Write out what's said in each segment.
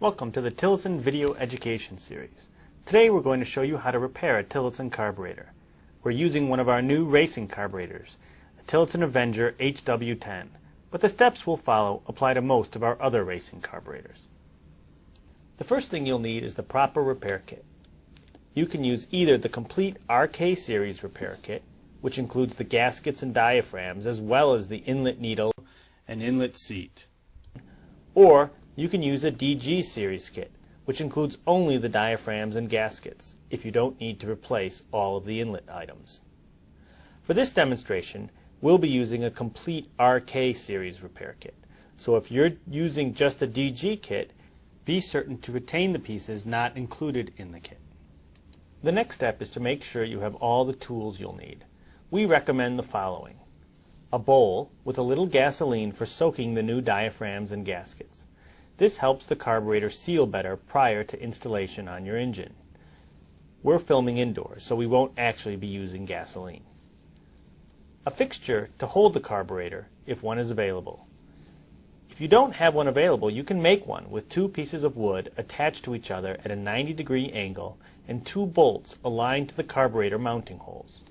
Welcome to the Tillotson Video Education Series. Today we're going to show you how to repair a Tillotson carburetor. We're using one of our new racing carburetors, the Tillotson Avenger HW10, but the steps we'll follow apply to most of our other racing carburetors. The first thing you'll need is the proper repair kit. You can use either the complete RK series repair kit, which includes the gaskets and diaphragms as well as the inlet needle and inlet seat, or you can use a DG series kit, which includes only the diaphragms and gaskets, if you don't need to replace all of the inlet items. For this demonstration, we'll be using a complete RK series repair kit. So if you're using just a DG kit, be certain to retain the pieces not included in the kit. The next step is to make sure you have all the tools you'll need. We recommend the following: a bowl with a little gasoline for soaking the new diaphragms and gaskets. This helps the carburetor seal better prior to installation on your engine. We're filming indoors, so we won't actually be using gasoline. A fixture to hold the carburetor, if one is available. If you don't have one available, you can make one with two pieces of wood attached to each other at a 90-degree angle and two bolts aligned to the carburetor mounting holes.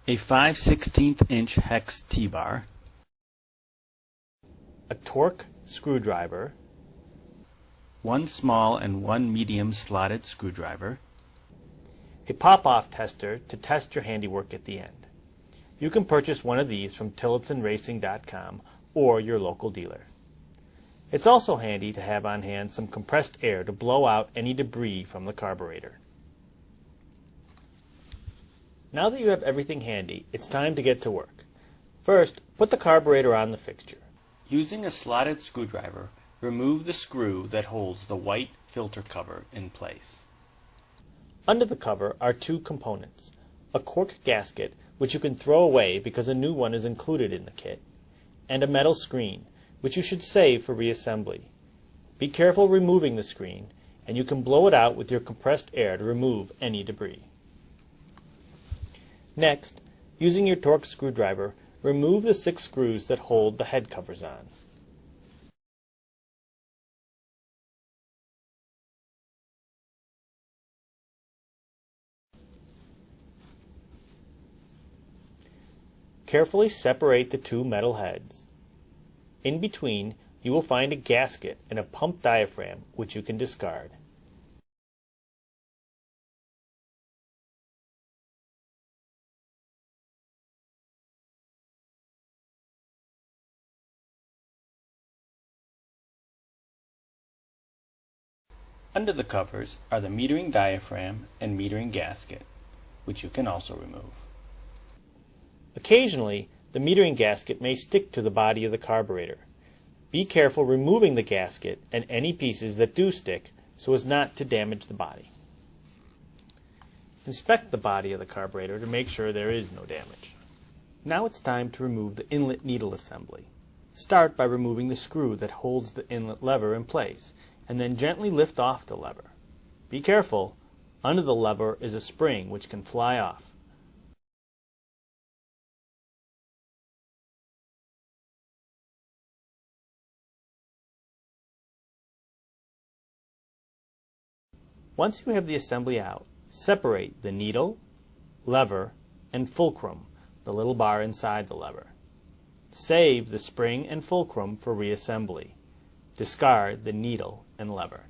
A 5/16" hex T-bar, a torque screwdriver, one small and one medium slotted screwdriver, a pop-off tester to test your handiwork at the end. You can purchase one of these from TillotsonRacing.com or your local dealer. It's also handy to have on hand some compressed air to blow out any debris from the carburetor. Now that you have everything handy, it's time to get to work. First, put the carburetor on the fixture. Using a slotted screwdriver, remove the screw that holds the white filter cover in place. Under the cover are two components: a cork gasket, which you can throw away because a new one is included in the kit, and a metal screen, which you should save for reassembly. Be careful removing the screen, and you can blow it out with your compressed air to remove any debris. Next, using your torque screwdriver, remove the 6 screws that hold the head covers on. Carefully separate the two metal heads. In between, you will find a gasket and a pump diaphragm, which you can discard. Under the covers are the metering diaphragm and metering gasket, which you can also remove. Occasionally, the metering gasket may stick to the body of the carburetor. Be careful removing the gasket and any pieces that do stick so as not to damage the body. Inspect the body of the carburetor to make sure there is no damage. Now it's time to remove the inlet needle assembly. Start by removing the screw that holds the inlet lever in place, and then gently lift off the lever. Be careful, under the lever is a spring which can fly off. Once you have the assembly out, separate the needle, lever, and fulcrum, the little bar inside the lever. Save the spring and fulcrum for reassembly. Discard the needle and lever.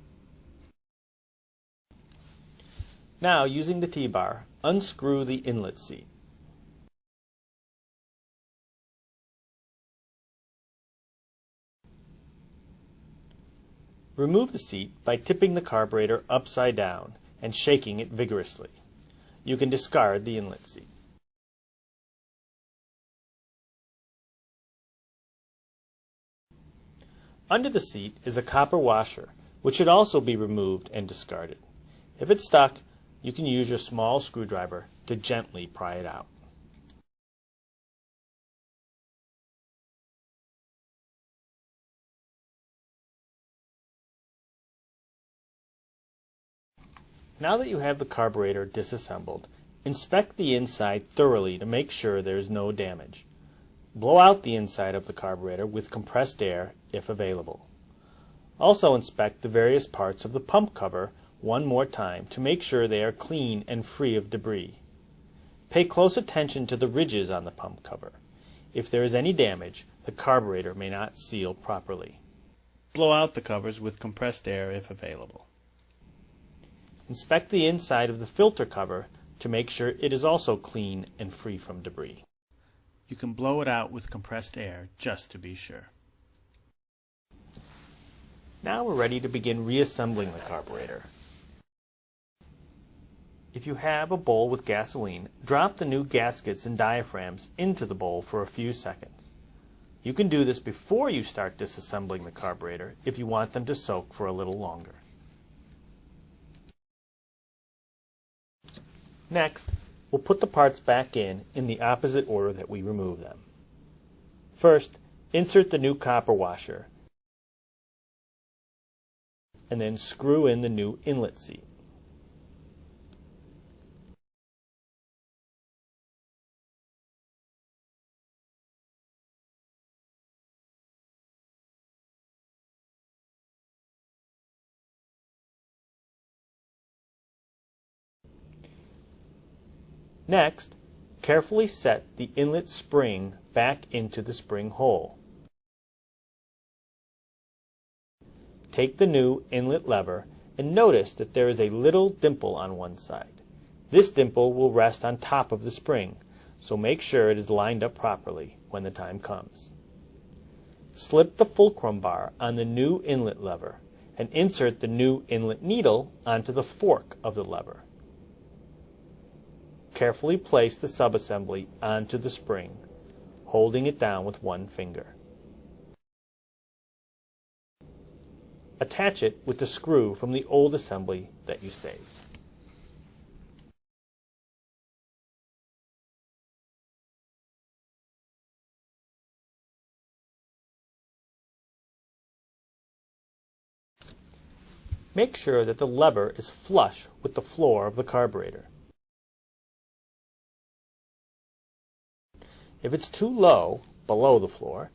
Now, using the T-bar, unscrew the inlet seat. Remove the seat by tipping the carburetor upside down and shaking it vigorously. You can discard the inlet seat. Under the seat is a copper washer, which should also be removed and discarded. If it's stuck, you can use your small screwdriver to gently pry it out. Now that you have the carburetor disassembled, inspect the inside thoroughly to make sure there is no damage. Blow out the inside of the carburetor with compressed air if available. Also inspect the various parts of the pump cover one more time to make sure they are clean and free of debris. Pay close attention to the ridges on the pump cover. If there is any damage, the carburetor may not seal properly. Blow out the covers with compressed air if available. Inspect the inside of the filter cover to make sure it is also clean and free from debris. You can blow it out with compressed air just to be sure. Now we're ready to begin reassembling the carburetor. If you have a bowl with gasoline, drop the new gaskets and diaphragms into the bowl for a few seconds. You can do this before you start disassembling the carburetor if you want them to soak for a little longer. Next, we'll put the parts back in the opposite order that we remove them. First, insert the new copper washer, and then screw in the new inlet seat. Next, carefully set the inlet spring back into the spring hole. Take the new inlet lever and notice that there is a little dimple on one side. This dimple will rest on top of the spring, so make sure it is lined up properly when the time comes. Slip the fulcrum bar on the new inlet lever and insert the new inlet needle onto the fork of the lever. Carefully place the subassembly onto the spring, holding it down with one finger. Attach it with the screw from the old assembly that you saved. Make sure that the lever is flush with the floor of the carburetor. If it's too low, below the floor,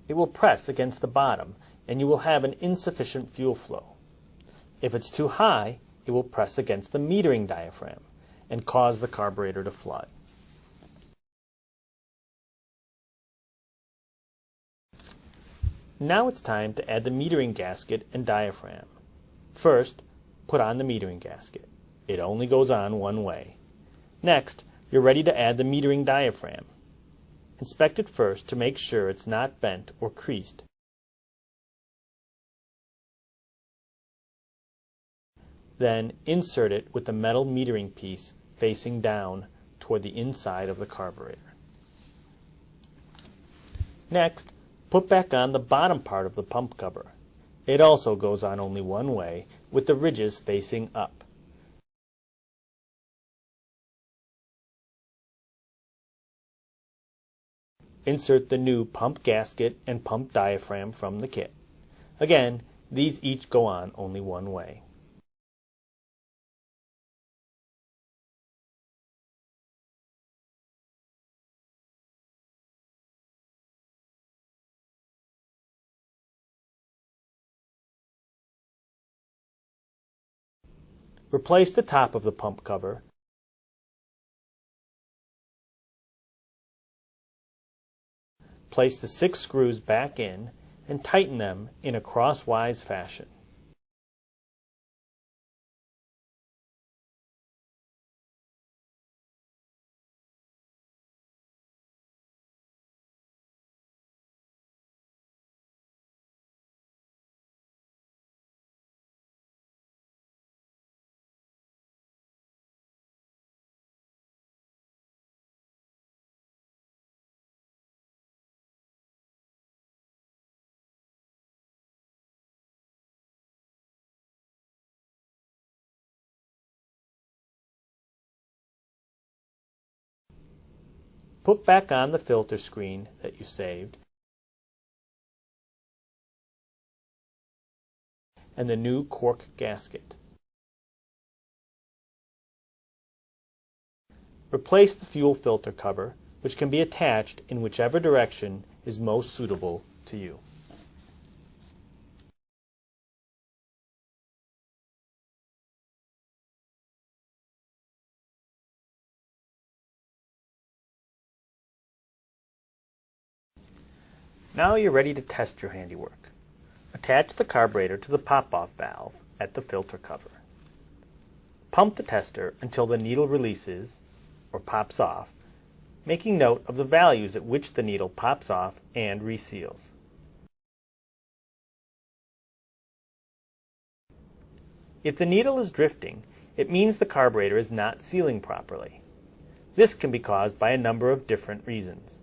it will press against the bottom and you will have an insufficient fuel flow. If it's too high, it will press against the metering diaphragm and cause the carburetor to flood. Now it's time to add the metering gasket and diaphragm. First, put on the metering gasket. It only goes on one way. Next, you're ready to add the metering diaphragm. Inspect it first to make sure it's not bent or creased. Then insert it with the metal metering piece facing down toward the inside of the carburetor. Next, put back on the bottom part of the pump cover. It also goes on only one way with the ridges facing up. Insert the new pump gasket and pump diaphragm from the kit. Again, these each go on only one way. Replace the top of the pump cover. Place the 6 screws back in and tighten them in a crosswise fashion. Put back on the filter screen that you saved and the new cork gasket. Replace the fuel filter cover, which can be attached in whichever direction is most suitable to you. Now you're ready to test your handiwork. Attach the carburetor to the pop-off valve at the filter cover. Pump the tester until the needle releases or pops off, making note of the values at which the needle pops off and reseals. If the needle is drifting, it means the carburetor is not sealing properly. This can be caused by a number of different reasons.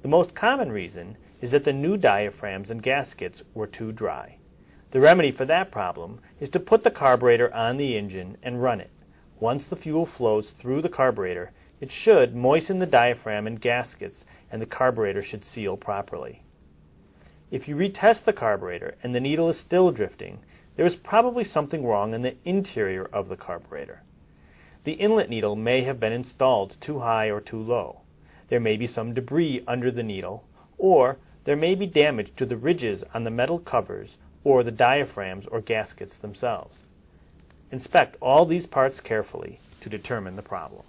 The most common reason is that the new diaphragms and gaskets were too dry. The remedy for that problem is to put the carburetor on the engine and run it. Once the fuel flows through the carburetor, it should moisten the diaphragm and gaskets, and the carburetor should seal properly. If you retest the carburetor and the needle is still drifting, there is probably something wrong in the interior of the carburetor. The inlet needle may have been installed too high or too low. There may be some debris under the needle, or there may be damage to the ridges on the metal covers or the diaphragms or gaskets themselves. Inspect all these parts carefully to determine the problem.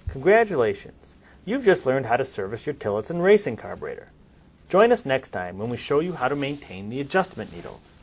Congratulations! You've just learned how to service your Tillotson racing carburetor. Join us next time when we show you how to maintain the adjustment needles.